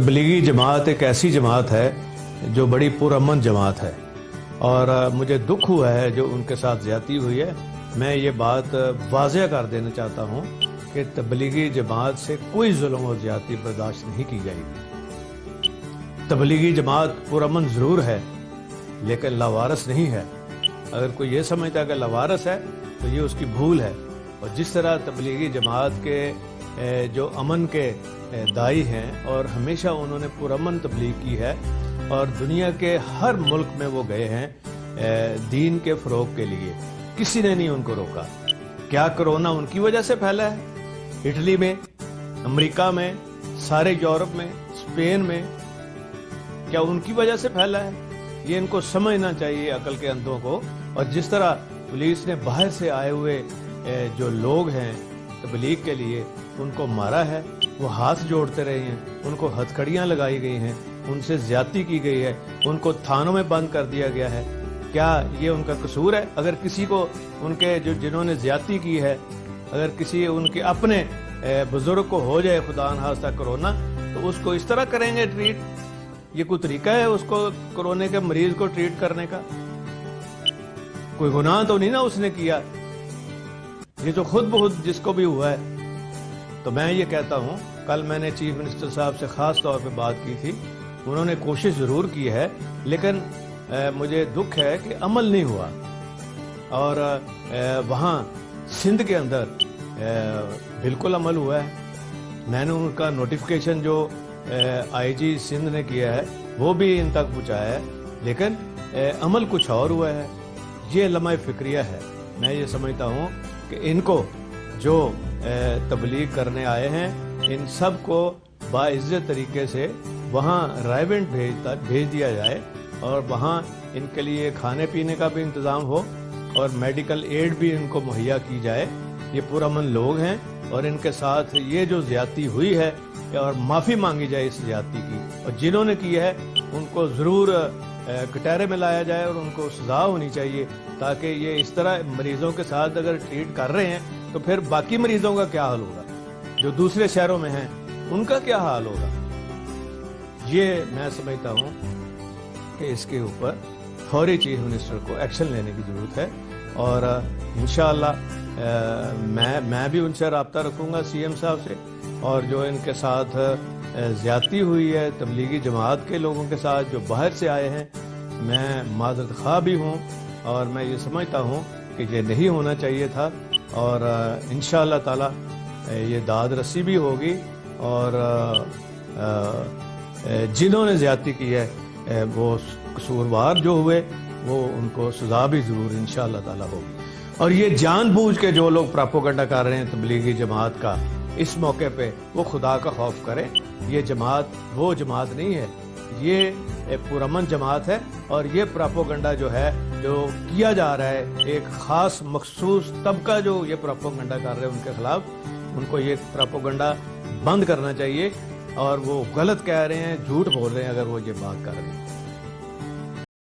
तबलीगी जमात एक ऐसी जमात है जो बड़ी पुरअमन जमात है और मुझे दुख हुआ है जो उनके साथ ज़्यादती हुई है। मैं ये बात वाज़ेह कर देना चाहता हूँ कि तबलीगी जमात से कोई जुल्म और ज़्यादती बर्दाश्त नहीं की जाएगी। तबलीगी जमात पुरअमन ज़रूर है लेकिन लावारस नहीं है। अगर कोई ये समझता है कि लावारस है तो ये उसकी भूल है। और जिस तरह तबलीगी जमात के जो अमन के दाई हैं और हमेशा उन्होंने पुरअमन तबलीग की है और दुनिया के हर मुल्क में वो गए हैं दीन के फ़रोग के लिए, किसी ने नहीं उनको रोका। क्या कोरोना उनकी वजह से फैला है? इटली में, अमेरिका में, सारे यूरोप में, स्पेन में, क्या उनकी वजह से फैला है? ये इनको समझना चाहिए अकल के अंधों को। और जिस तरह पुलिस ने बाहर से आए हुए जो लोग हैं तबलीग के लिए उनको मारा है, वो हाथ जोड़ते रहे हैं, उनको हथकड़ियाँ लगाई गई हैं, उनसे ज्यादती की गई है, उनको थानों में बंद कर दिया गया है। क्या ये उनका कसूर है? अगर किसी को उनके जिन्होंने ज्यादती की है, अगर किसी उनके अपने बुजुर्ग को हो जाए खुदा न खास्ता कोरोना, तो उसको इस तरह करेंगे ट्रीट? ये कोई तरीका है उसको कोरोना के मरीज को ट्रीट करने का? कोई गुनाह तो नहीं ना उसने किया, ये तो खुद बहुत जिसको भी हुआ है। तो मैं ये कहता हूँ, कल मैंने चीफ मिनिस्टर साहब से ख़ास तौर पे बात की थी, उन्होंने कोशिश ज़रूर की है लेकिन मुझे दुख है कि अमल नहीं हुआ। और वहाँ सिंध के अंदर बिल्कुल अमल हुआ है। मैंने उनका नोटिफिकेशन जो आईजी सिंध ने किया है वो भी इन तक पहुँचाया है, लेकिन अमल कुछ और हुआ है। ये लम्हा फ़िक्रिया है। मैं ये समझता हूँ कि इनको जो तबलीग करने आए हैं इन सब को बाइज़्ज़त तरीके से वहाँ रायवेंट भेज दिया जाए और वहाँ इनके लिए खाने पीने का भी इंतज़ाम हो और मेडिकल एड भी इनको मुहैया की जाए। ये पुरअमन लोग हैं और इनके साथ ये जो ज़्यादती हुई है और माफ़ी मांगी जाए इस ज़्यादती की, और जिन्होंने की है उनको ज़रूर कटहरे में लाया जाए और उनको सज़ा होनी चाहिए, ताकि ये इस तरह मरीज़ों के साथ अगर ट्रीट कर रहे हैं तो फिर बाकी मरीजों का क्या हाल होगा, जो दूसरे शहरों में हैं उनका क्या हाल होगा। ये मैं समझता हूँ कि इसके ऊपर फौरी चीफ मिनिस्टर को एक्शन लेने की ज़रूरत है। और इंशाअल्लाह मैं भी उनसे रब्ता रखूँगा सीएम साहब से, और जो इनके साथ ज़्यादती हुई है तबलीगी जमात के लोगों के साथ जो बाहर से आए हैं, मैं माज़रत ख़्वाह भी हूँ और मैं ये समझता हूँ कि ये नहीं होना चाहिए था। और इंशाअल्लाह ताला ये दाद रसी भी होगी और जिन्होंने ज़्यादती की है वो कसूरवार जो हुए वो उनको सज़ा भी ज़रूर इंशाअल्लाह ताला होगी। और ये जानबूझ के जो लोग प्रोपेगेंडा कर रहे हैं तबलीगी जमात का इस मौके पे, वो खुदा का खौफ करें। ये जमात वो जमात नहीं है, ये पुरअमन जमात है। और ये प्रोपेगेंडा जो है जो किया जा रहा है एक ख़ास मखसूस तबका जो ये प्रोपेगेंडा कर रहे हैं उनके खिलाफ, उनको ये प्रोपेगेंडा बंद करना चाहिए। और वो गलत कह रहे हैं, झूठ बोल रहे हैं अगर वो ये बात कर रहे हैं।